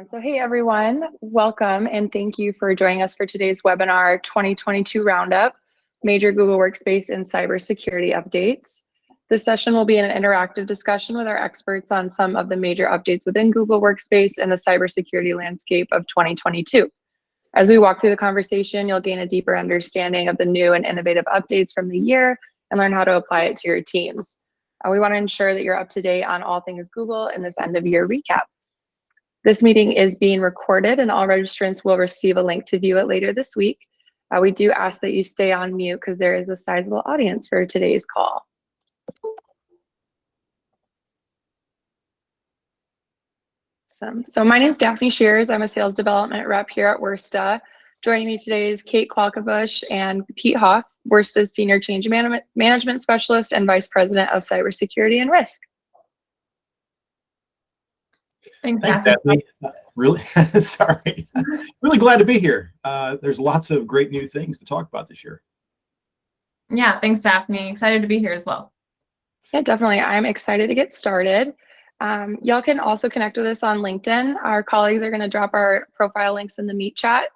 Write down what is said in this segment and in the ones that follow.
So hey everyone, welcome and thank you for joining us for today's webinar 2022 Roundup, Major Google Workspace and Cybersecurity Updates. This session will be an interactive discussion with our experts on some of the major updates within Google Workspace and the cybersecurity landscape of 2022. As we walk through the conversation, you'll gain a deeper understanding of the new and innovative updates from the year and learn how to apply it to your teams. We want to ensure that you're up to date on all things Google in this end of year recap. This meeting is being recorded and all registrants will receive a link to view it later this week. We do ask that you stay on mute because there is a sizable audience for today's call. So my name is Daphne Shears. I'm a sales development rep here at Worsta. Joining me today is Kate Qualkabush and Pete Hoff, Worsta's Senior Change Management Specialist and Vice President of Cybersecurity and Risk. Thanks, Daphne. Really, sorry. Really glad to be here. There's lots of great new things to talk about this year. Yeah, thanks, Daphne. Excited to be here as well. Yeah, definitely. I'm excited to get started. Y'all can also connect with us on LinkedIn. Our colleagues are going to drop our profile links in the Meet chat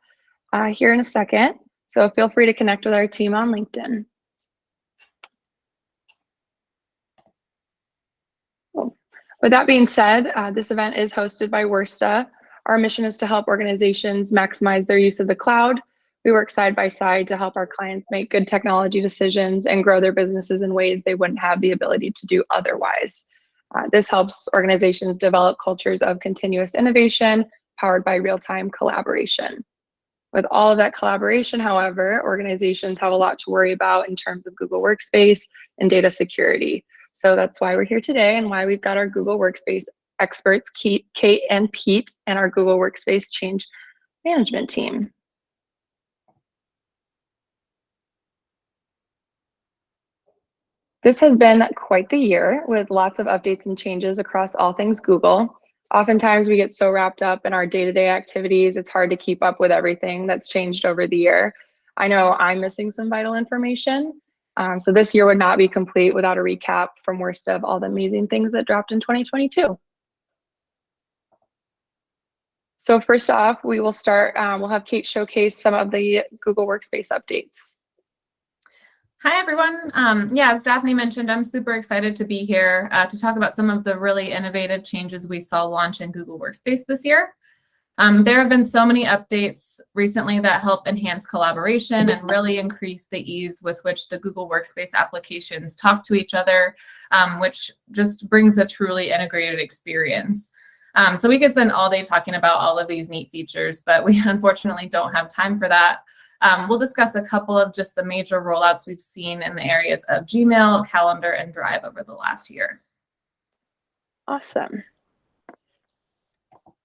here in a second. So feel free to connect with our team on LinkedIn. With that being said, this event is hosted by Worsta. Our mission is to help organizations maximize their use of the cloud. We work side by side to help our clients make good technology decisions and grow their businesses in ways they wouldn't have the ability to do otherwise. This helps organizations develop cultures of continuous innovation powered by real-time collaboration. With all of that collaboration, however, organizations have a lot to worry about in terms of Google Workspace and data security. So that's why we're here today and why we've got our Google Workspace experts, Kate and Pete, and our Google Workspace change management team. This has been quite the year with lots of updates and changes across all things Google. Oftentimes we get so wrapped up in our day-to-day activities, it's hard to keep up with everything that's changed over the year. I know I'm missing some vital information. So this year would not be complete without a recap from Worsta of all the amazing things that dropped in 2022. So first off, we will start, we'll have Kate showcase some of the Google Workspace updates. Hi, everyone. Yeah, as Daphne mentioned, I'm super excited to be here to talk about some of the really innovative changes we saw launch in Google Workspace this year. There have been so many updates recently that help enhance collaboration and really increase the ease with which the Google Workspace applications talk to each other, which just brings a truly integrated experience. So we could spend all day talking about all of these neat features, but we unfortunately don't have time for that. We'll discuss a couple of just the major rollouts we've seen in the areas of Gmail, Calendar, and Drive over the last year. Awesome.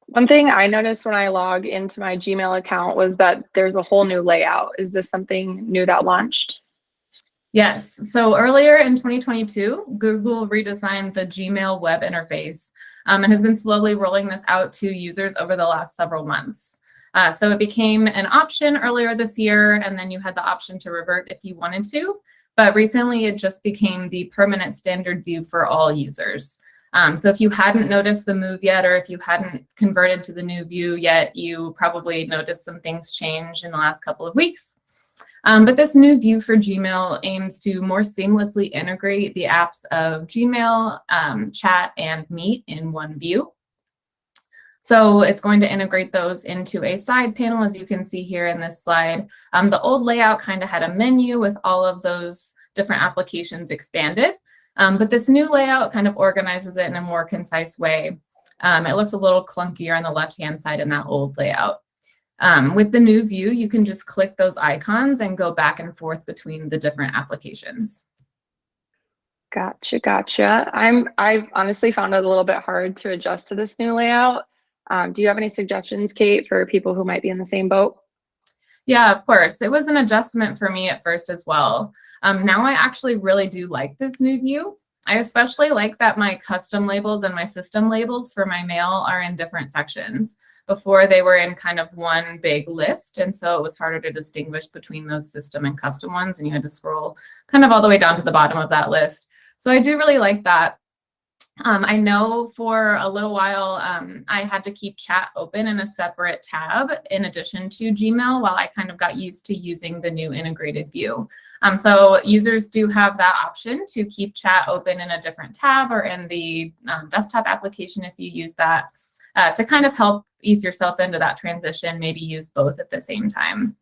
One thing I noticed when I log into my Gmail account was that there's a whole new layout. Is this something new that launched? Yes. So earlier in 2022, Google redesigned the Gmail web interface and has been slowly rolling this out to users over the last several months. So it became an option earlier this year, and then you had the option to revert if you wanted to. But recently, it just became the permanent standard view for all users. So if you hadn't noticed the move yet, or if you hadn't converted to the new view yet, you probably noticed some things change in the last couple of weeks. But this new view for Gmail aims to more seamlessly integrate the apps of Gmail, Chat, and Meet in one view. So it's going to integrate those into a side panel, as you can see here in this slide. The old layout kind of had a menu with all of those different applications expanded. But this new layout kind of organizes it in a more concise way. It looks a little clunkier on the left-hand side in that old layout. With the new view, you can just click those icons and go back and forth between the different applications. Gotcha. I've honestly found it a little bit hard to adjust to this new layout. Do you have any suggestions, Kate, for people who might be in the same boat? Yeah, of course. It was an adjustment for me at first as well. Now I actually really do like this new view. I especially like that my custom labels and my system labels for my mail are in different sections. Before they were in kind of one big list, and so it was harder to distinguish between those system and custom ones, and you had to scroll kind of all the way down to the bottom of that list. So I do really like that. I know for a little while, I had to keep chat open in a separate tab in addition to Gmail while I kind of got used to using the new integrated view. So users do have that option to keep chat open in a different tab or in the desktop application if you use that to kind of help ease yourself into that transition, maybe use both at the same time.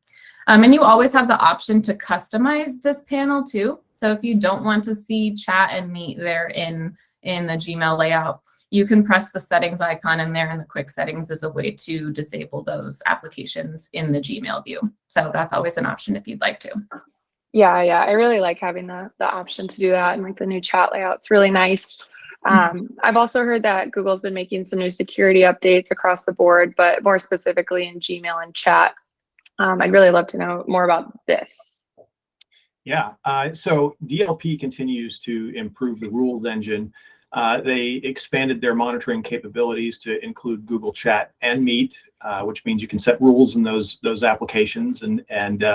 And you always have the option to customize this panel too. So if you don't want to see chat and meet there in the Gmail layout, you can press the settings icon in there, and the quick settings is a way to disable those applications in the Gmail view. So that's always an option if you'd like to. Yeah, I really like having the option to do that, and like the new chat layout. It's really nice. I've also heard that Google's been making some new security updates across the board, but more specifically in Gmail and chat. I'd really love to know more about this. Yeah, so DLP continues to improve the rules engine. They expanded their monitoring capabilities to include Google Chat and Meet, which means you can set rules in those applications and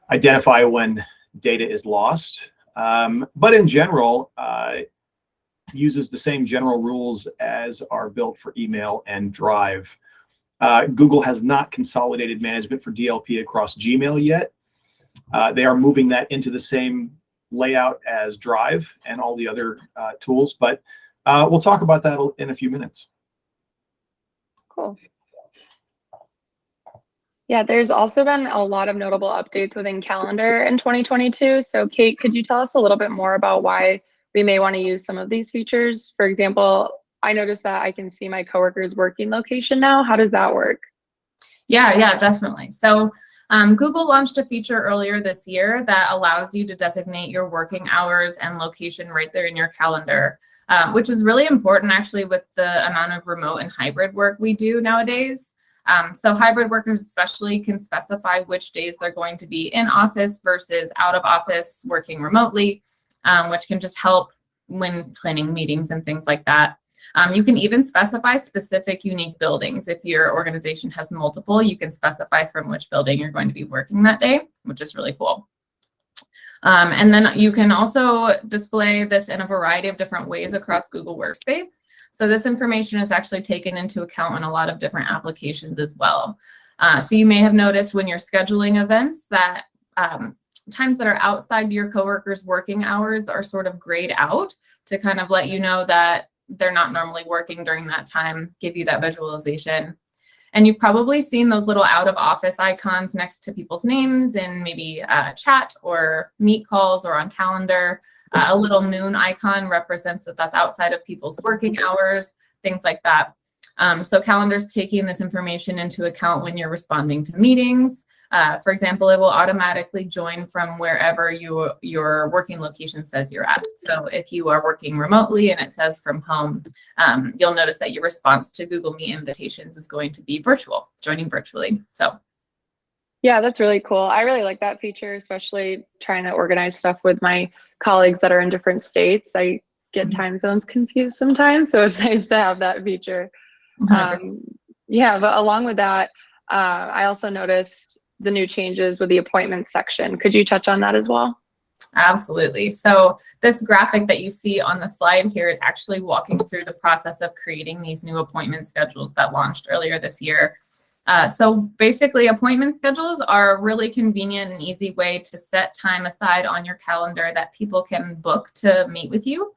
identify when data is lost. But in general, uses the same general rules as are built for email and Drive. Google has not consolidated management for DLP across Gmail yet. They are moving that into the same layout as Drive and all the other tools, but we'll talk about that in a few minutes. Cool. Yeah, there's also been a lot of notable updates within Calendar in 2022. So Kate, could you tell us a little bit more about why we may want to use some of these features? For example, I noticed that I can see my coworker's working location now. How does that work? Yeah, definitely. So Google launched a feature earlier this year that allows you to designate your working hours and location right there in your calendar, which is really important actually with the amount of remote and hybrid work we do nowadays. So hybrid workers especially can specify which days they're going to be in office versus out of office working remotely, which can just help when planning meetings and things like that. You can even specify specific unique buildings. If your organization has multiple, you can specify from which building you're going to be working that day, which is really cool. And then you can also display this in a variety of different ways across Google Workspace. So this information is actually taken into account in a lot of different applications as well. So you may have noticed when you're scheduling events that times that are outside your coworkers' working hours are sort of grayed out to kind of let you know that they're not normally working during that time, give you that visualization. And you've probably seen those little out of office icons next to people's names in maybe chat or meet calls or on calendar. A little moon icon represents that that's outside of people's working hours, things like that. So calendar's taking this information into account when you're responding to meetings. For example, it will automatically join from wherever your working location says you're at. So if you are working remotely and it says from home, you'll notice that your response to Google Meet invitations is going to be virtual, joining virtually. So yeah, that's really cool. I really like that feature, especially trying to organize stuff with my colleagues that are in different states. I get time zones confused sometimes, so it's nice to have that feature. Yeah, but along with that, I also noticed the new changes with the appointments section. Could you touch on that as well? Absolutely. So this graphic that you see on the slide here is actually walking through the process of creating these new appointment schedules that launched earlier this year. So basically, appointment schedules are a really convenient and easy way to set time aside on your calendar that people can book to meet with you.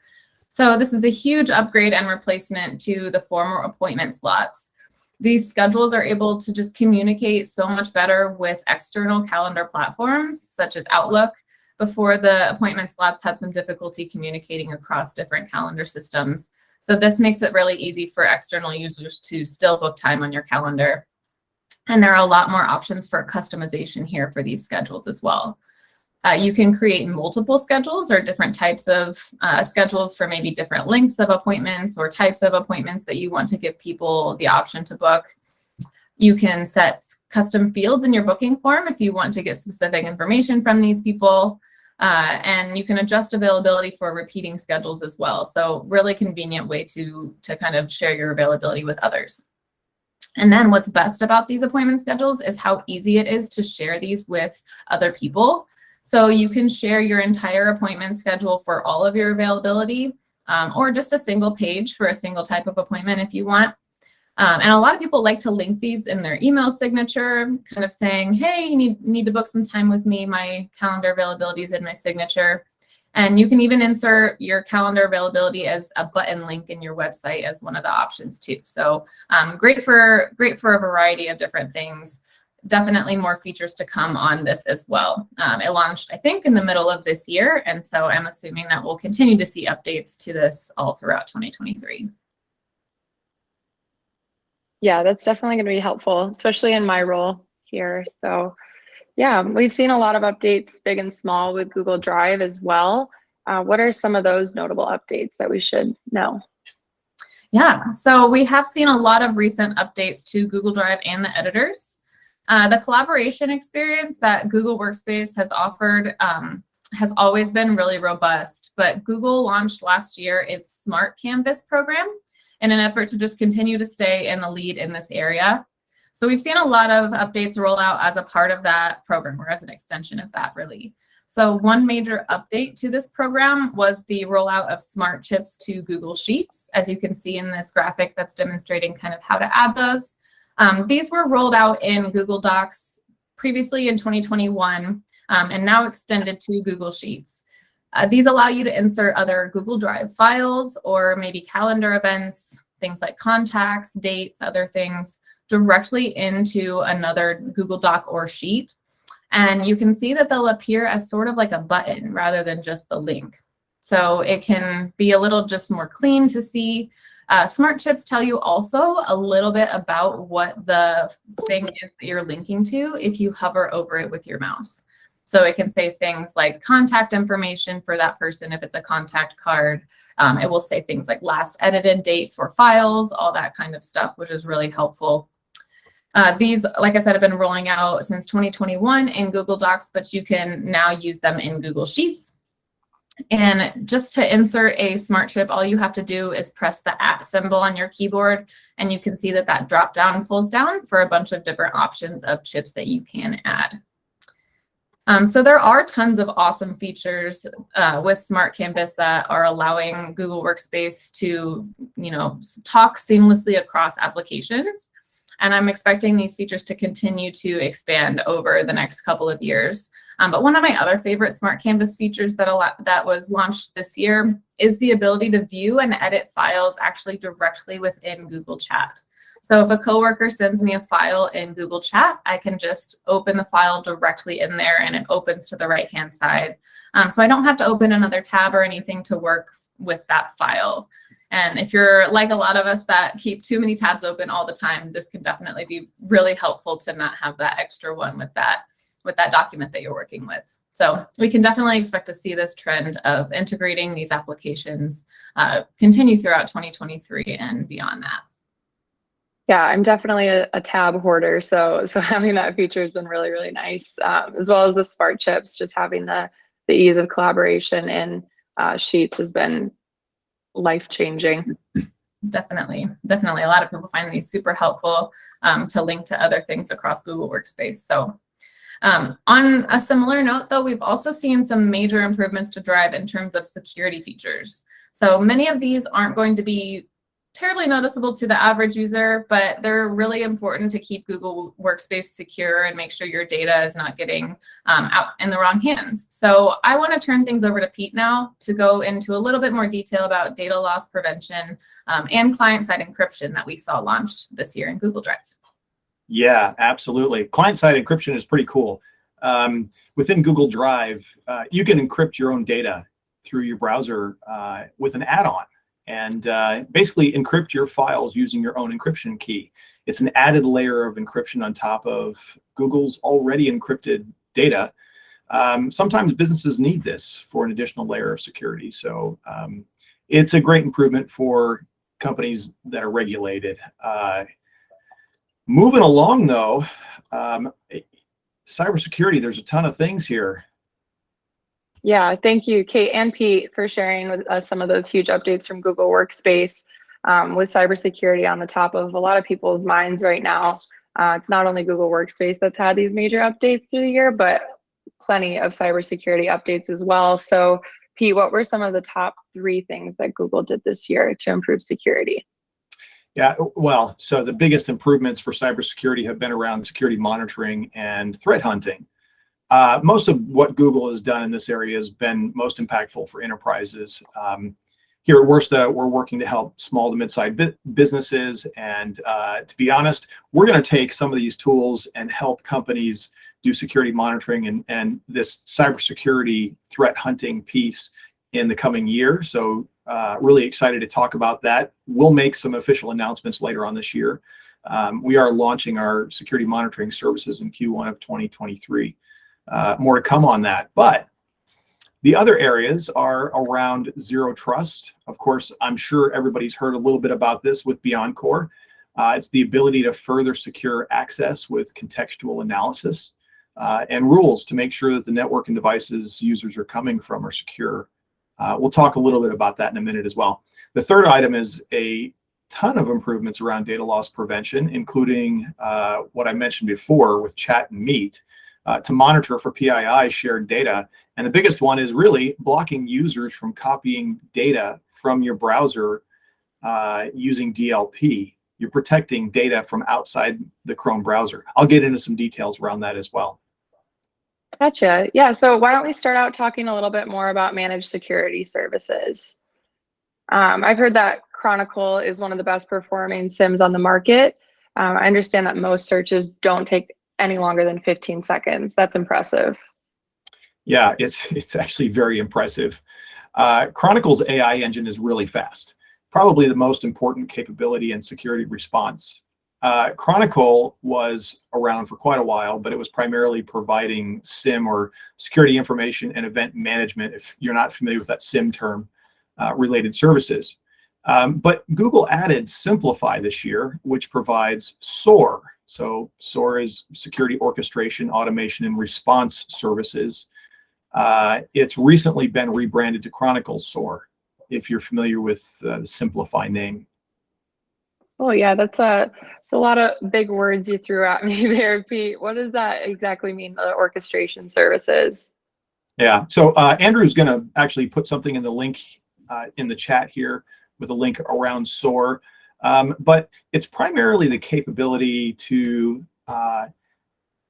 So this is a huge upgrade and replacement to the former appointment slots. These schedules are able to just communicate so much better with external calendar platforms such as Outlook. Before, the appointment slots had some difficulty communicating across different calendar systems. So this makes it really easy for external users to still book time on your calendar. And there are a lot more options for customization here for these schedules as well. You can create multiple schedules or different types of schedules for maybe different lengths of appointments or types of appointments that you want to give people the option to book. You can set custom fields in your booking form if you want to get specific information from these people. And you can adjust availability for repeating schedules as well. So really convenient way to kind of share your availability with others. And then what's best about these appointment schedules is how easy it is to share these with other people. So you can share your entire appointment schedule for all of your availability or just a single page for a single type of appointment if you want. And a lot of people like to link these in their email signature, kind of saying, hey, you need to book some time with me. My calendar availability is in my signature. And you can even insert your calendar availability as a button link in your website as one of the options too. So great for a variety of different things. Definitely more features to come on this as well. It launched, I think, in the middle of this year. And so I'm assuming that we'll continue to see updates to this all throughout 2023. Yeah, that's definitely going to be helpful, especially in my role here. So yeah, we've seen a lot of updates, big and small, with Google Drive as well. What are some of those notable updates that we should know? Yeah, so we have seen a lot of recent updates to Google Drive and the editors. The collaboration experience that Google Workspace has offered has always been really robust, but Google launched last year its Smart Canvas program in an effort to just continue to stay in the lead in this area. So we've seen a lot of updates roll out as a part of that program, or as an extension of that, really. So one major update to this program was the rollout of smart chips to Google Sheets, as you can see in this graphic that's demonstrating kind of how to add those. These were rolled out in Google Docs previously in 2021 and now extended to Google Sheets. These allow you to insert other Google Drive files or maybe calendar events, things like contacts, dates, other things, directly into another Google Doc or sheet. And you can see that they'll appear as sort of like a button rather than just the link. So it can be a little just more clean to see. Smart chips tell you also a little bit about what the thing is that you're linking to if you hover over it with your mouse. So it can say things like contact information for that person if it's a contact card. It will say things like last edited date for files, all that kind of stuff, which is really helpful. These, like I said, have been rolling out since 2021 in Google Docs, but you can now use them in Google Sheets. And just to insert a smart chip, all you have to do is press the @ symbol on your keyboard, and you can see that that drop down pulls down for a bunch of different options of chips that you can add. So there are tons of awesome features with Smart Canvas that are allowing Google Workspace to, talk seamlessly across applications. And I'm expecting these features to continue to expand over the next couple of years. But one of my other favorite Smart Canvas features that was launched this year is the ability to view and edit files actually directly within Google Chat. So if a coworker sends me a file in Google Chat, I can just open the file directly in there and it opens to the right-hand side. So I don't have to open another tab or anything to work with that file. And if you're like a lot of us that keep too many tabs open all the time, this can definitely be really helpful to not have that extra one with that document that you're working with. So we can definitely expect to see this trend of integrating these applications continue throughout 2023 and beyond that. Yeah, I'm definitely a tab hoarder, so having that feature has been really, really nice, as well as the smart chips. Just having the ease of collaboration in Sheets has been life-changing. Definitely. A lot of people find these super helpful to link to other things across Google Workspace. So on a similar note, though, we've also seen some major improvements to Drive in terms of security features. So many of these aren't going to be terribly noticeable to the average user, but they're really important to keep Google Workspace secure and make sure your data is not getting out in the wrong hands. So I want to turn things over to Pete now to go into a little bit more detail about data loss prevention and client-side encryption that we saw launched this year in Google Drive. Yeah, absolutely. Client-side encryption is pretty cool. Within Google Drive, you can encrypt your own data through your browser with an add-on. And basically encrypt your files using your own encryption key. It's an added layer of encryption on top of Google's already encrypted data. Sometimes businesses need this for an additional layer of security. So it's a great improvement for companies that are regulated. Moving along, though, cybersecurity, there's a ton of things here. Yeah, thank you, Kate and Pete, for sharing with us some of those huge updates from Google Workspace with cybersecurity on the top of a lot of people's minds right now. It's not only Google Workspace that's had these major updates through the year, but plenty of cybersecurity updates as well. So Pete, what were some of the top 3 things that Google did this year to improve security? Yeah, well, so the biggest improvements for cybersecurity have been around security monitoring and threat hunting. Most of what Google has done in this area has been most impactful for enterprises. Here at Worsta, we're working to help small to mid-sized businesses. And to be honest, we're going to take some of these tools and help companies do security monitoring and this cybersecurity threat hunting piece in the coming year. So really excited to talk about that. We'll make some official announcements later on this year. We are launching our security monitoring services in Q1 of 2023. More to come on that. But the other areas are around zero trust. Of course, I'm sure everybody's heard a little bit about this with Beyond Core. It's the ability to further secure access with contextual analysis and rules to make sure that the network and devices users are coming from are secure. We'll talk a little bit about that in a minute as well. The third item is a ton of improvements around data loss prevention, including what I mentioned before with Chat and Meet to monitor for PII shared data. And the biggest one is really blocking users from copying data from your browser using DLP. You're protecting data from outside the Chrome browser. I'll get into some details around that as well. Gotcha. Yeah, so why don't we start out talking a little bit more about managed security services? I've heard that Chronicle is one of the best performing SIEMs on the market. I understand that most searches don't take any longer than 15 seconds. That's impressive. Yeah, it's actually very impressive. Chronicle's AI engine is really fast, probably the most important capability in security response. Chronicle was around for quite a while, but it was primarily providing SIEM or security information and event management, if you're not familiar with that SIEM term, related services. But Google added Simplify this year, which provides SOAR. So SOAR is security orchestration, automation, and response services. It's recently been rebranded to Chronicle SOAR, if you're familiar with the Simplify name. Oh yeah, it's a lot of big words you threw at me there, Pete. What does that exactly mean, the orchestration services? Yeah, so Andrew's going to actually put something in the link in the chat here with a link around SOAR. But it's primarily the capability to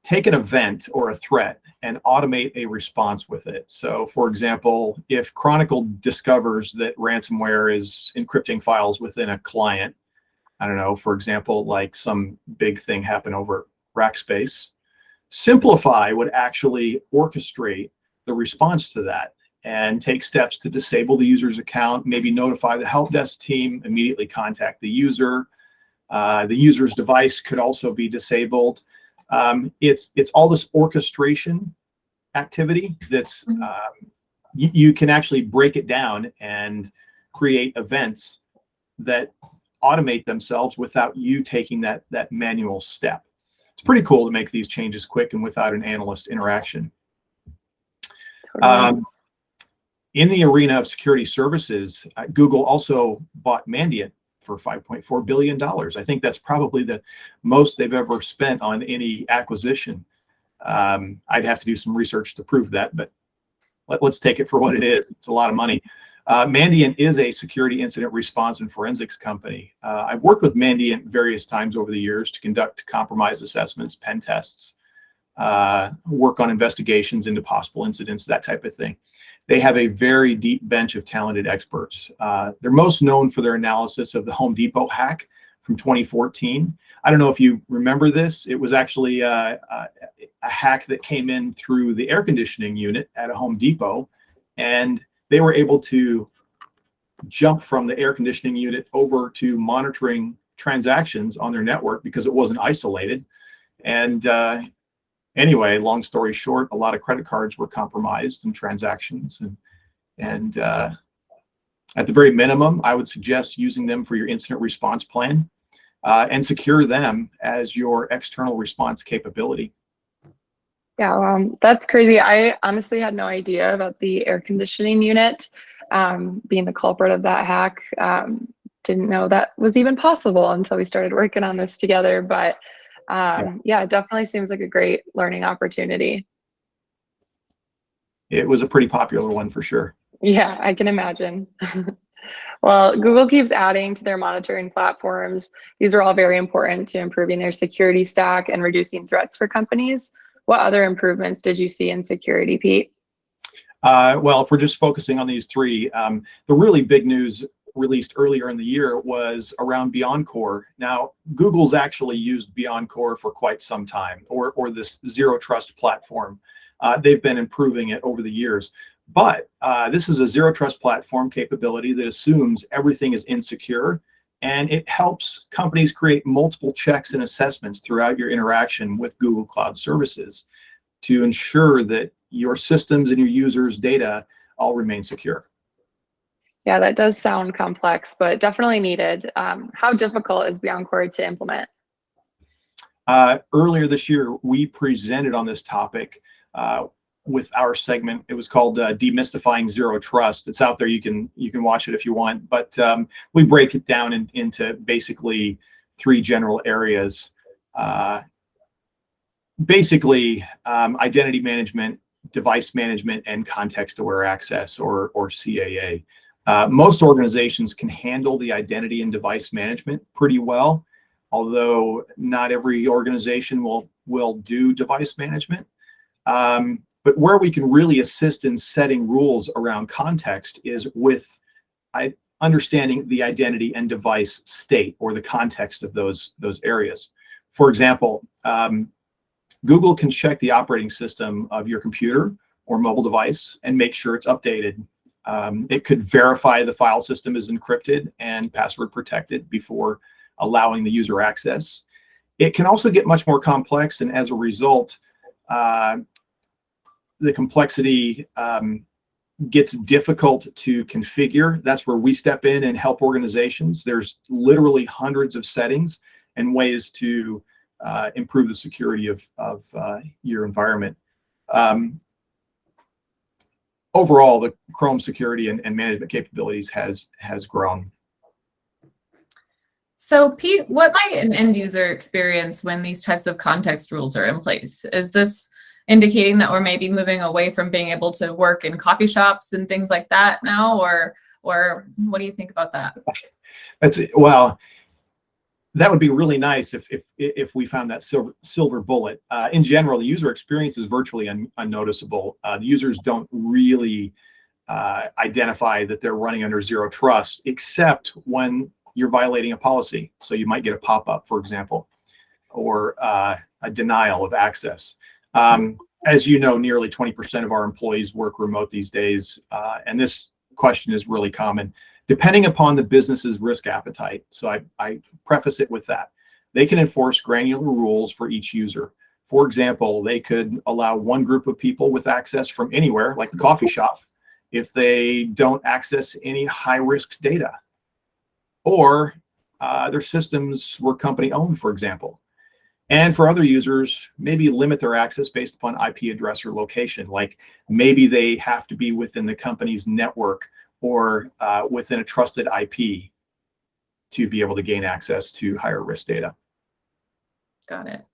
take an event or a threat and automate a response with it. So for example, if Chronicle discovers that ransomware is encrypting files within a client, I don't know, for example, like some big thing happened over Rackspace, Simplify would actually orchestrate the response to that and take steps to disable the user's account, maybe notify the help desk team, immediately contact the user. The user's device could also be disabled. It's all this orchestration activity that's, you can actually break it down and create events that automate themselves without you taking that manual step. It's pretty cool to make these changes quick and without an analyst interaction. Totally. In the arena of security services, Google also bought Mandiant for $5.4 billion. I think that's probably the most they've ever spent on any acquisition. I'd have to do some research to prove that, but let's take it for what it is. It's a lot of money. Mandiant is a security incident response and forensics company. I've worked with Mandiant various times over the years to conduct compromise assessments, pen tests, work on investigations into possible incidents, that type of thing. They have a very deep bench of talented experts. They're most known for their analysis of the Home Depot hack from 2014. I don't know if you remember this. It was actually a hack that came in through the air conditioning unit at a Home Depot, and they were able to jump from the air conditioning unit over to monitoring transactions on their network because it wasn't isolated. And anyway, long story short, a lot of credit cards were compromised and transactions. And at the very minimum, I would suggest using them for your incident response plan and secure them as your external response capability. Yeah, that's crazy. I honestly had no idea about the air conditioning unit being the culprit of that hack. Didn't know that was even possible until we started working on this together. But yeah, it definitely seems like a great learning opportunity. It was a pretty popular one for sure. Yeah, I can imagine. Well, Google keeps adding to their monitoring platforms. These are all very important to improving their security stack and reducing threats for companies. What other improvements did you see in security, Pete? Well, if we're just focusing on these three, the really big news released earlier in the year was around Beyond Core. Now, Google's actually used Beyond Core for quite some time, or this zero trust platform. They've been improving it over the years. But this is a zero trust platform capability that assumes everything is insecure, and it helps companies create multiple checks and assessments throughout your interaction with Google Cloud Services to ensure that your systems and your users' data all remain secure. Yeah, that does sound complex, but definitely needed. How difficult is Beyond Core to implement? Earlier this year, we presented on this topic with our segment. It was called Demystifying Zero Trust. It's out there. You can watch it if you want. But we break it down into basically three general areas. Identity management, device management, and context-aware access, or CAA. Most organizations can handle the identity and device management pretty well, although not every organization will do device management. But where we can really assist in setting rules around context is with understanding the identity and device state, or the context of those areas. For example, Google can check the operating system of your computer or mobile device and make sure it's updated. It could verify the file system is encrypted and password protected before allowing the user access. It can also get much more complex, and as a result, the complexity gets difficult to configure. That's where we step in and help organizations. There's literally hundreds of settings and ways to improve the security of your environment. Overall, the Chrome security and management capabilities has grown. So Pete, what might an end user experience when these types of context rules are in place? Is this indicating that we're maybe moving away from being able to work in coffee shops and things like that now, or what do you think about that? Well, that would be really nice if we found that silver bullet. In general, the user experience is virtually unnoticeable. The users don't really identify that they're running under zero trust, except when you're violating a policy. So you might get a pop-up, for example, or a denial of access. As you know, nearly 20% of our employees work remote these days, and this question is really common. Depending upon the business's risk appetite, so I preface it with that, they can enforce granular rules for each user. For example, they could allow one group of people with access from anywhere, like the coffee shop, if they don't access any high-risk data, or their systems were company-owned, for example. And for other users, maybe limit their access based upon IP address or location, like maybe they have to be within the company's network or within a trusted IP to be able to gain access to higher risk data. Got it.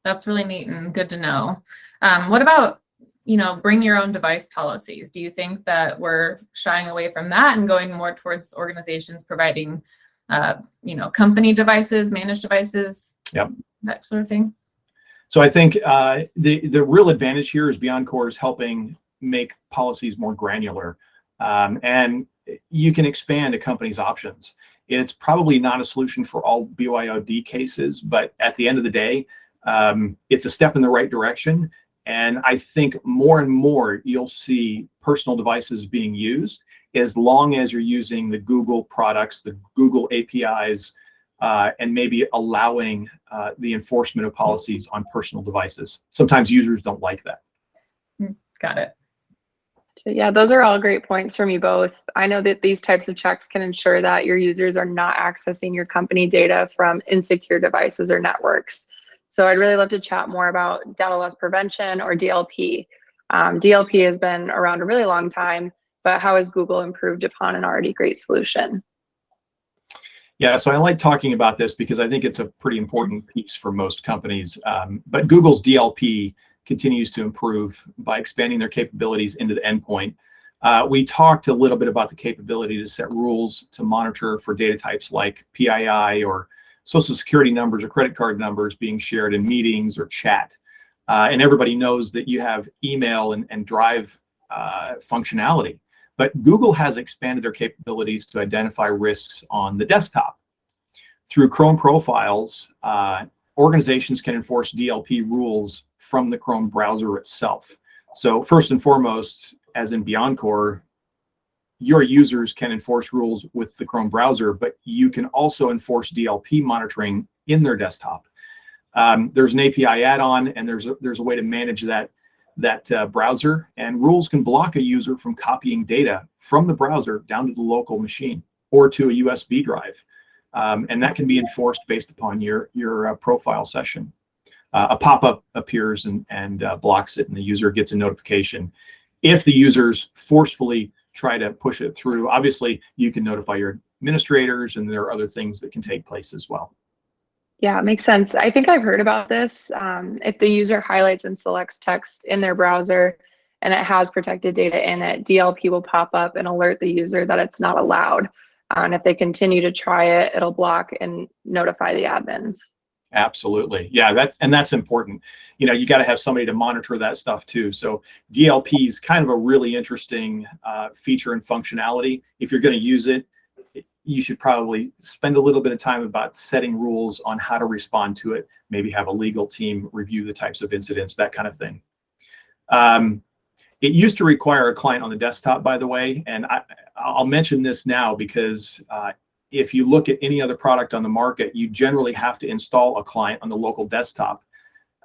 That's really neat and good to know. What about, bring your own device policies? Do you think that we're shying away from that and going more towards organizations providing, company devices, managed devices, yep, that sort of thing? So I think the real advantage here is Beyond Core is helping make policies more granular. And you can expand a company's options. It's probably not a solution for all BYOD cases, but at the end of the day, it's a step in the right direction. And I think more and more you'll see personal devices being used as long as you're using the Google products, the Google APIs, and maybe allowing the enforcement of policies on personal devices. Sometimes users don't like that. Got it. Yeah, those are all great points from you both. I know that these types of checks can ensure that your users are not accessing your company data from insecure devices or networks. So I'd really love to chat more about data loss prevention, or DLP. DLP has been around a really long time, but how has Google improved upon an already great solution? Yeah, so I like talking about this because I think it's a pretty important piece for most companies. But Google's DLP continues to improve by expanding their capabilities into the endpoint. We talked a little bit about the capability to set rules to monitor for data types like PII or social security numbers or credit card numbers being shared in meetings or chat. And everybody knows that you have email and Drive functionality. But Google has expanded their capabilities to identify risks on the desktop. Through Chrome profiles, organizations can enforce DLP rules from the Chrome browser itself. So first and foremost, as in Beyond Core, your users can enforce rules with the Chrome browser, but you can also enforce DLP monitoring in their desktop. There's an API add-on, and there's a way to manage that browser, and rules can block a user from copying data from the browser down to the local machine or to a USB drive. And that can be enforced based upon your profile session. A pop-up appears and blocks it, and the user gets a notification. If the users forcefully try to push it through, obviously you can notify your administrators, and there are other things that can take place as well. Yeah, it makes sense. I think I've heard about this. If the user highlights and selects text in their browser and it has protected data in it, DLP will pop up and alert the user that it's not allowed. And if they continue to try it, it'll block and notify the admins. Absolutely. Yeah, that's important. You know, you got to have somebody to monitor that stuff too. So DLP is kind of a really interesting feature and functionality. If you're going to use it, you should probably spend a little bit of time about setting rules on how to respond to it, maybe have a legal team review the types of incidents, that kind of thing. It used to require a client on the desktop, by the way, and I'll mention this now because if you look at any other product on the market, you generally have to install a client on the local desktop.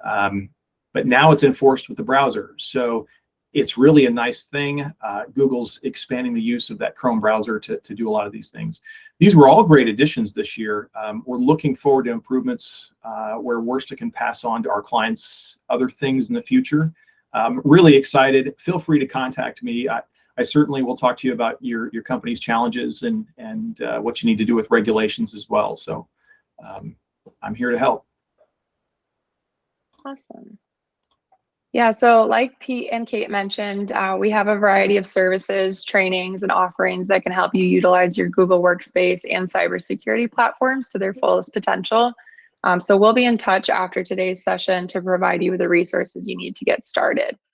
But now it's enforced with the browser. So it's really a nice thing. Google's expanding the use of that Chrome browser to do a lot of these things. These were all great additions this year. We're looking forward to improvements where Worsta can pass on to our clients other things in the future. Really excited. Feel free to contact me. I certainly will talk to you about your company's challenges and what you need to do with regulations as well. So I'm here to help. Awesome. Yeah, so like Pete and Kate mentioned, we have a variety of services, trainings, and offerings that can help you utilize your Google Workspace and cybersecurity platforms to their fullest potential. So we'll be in touch after today's session to provide you with the resources you need to get started.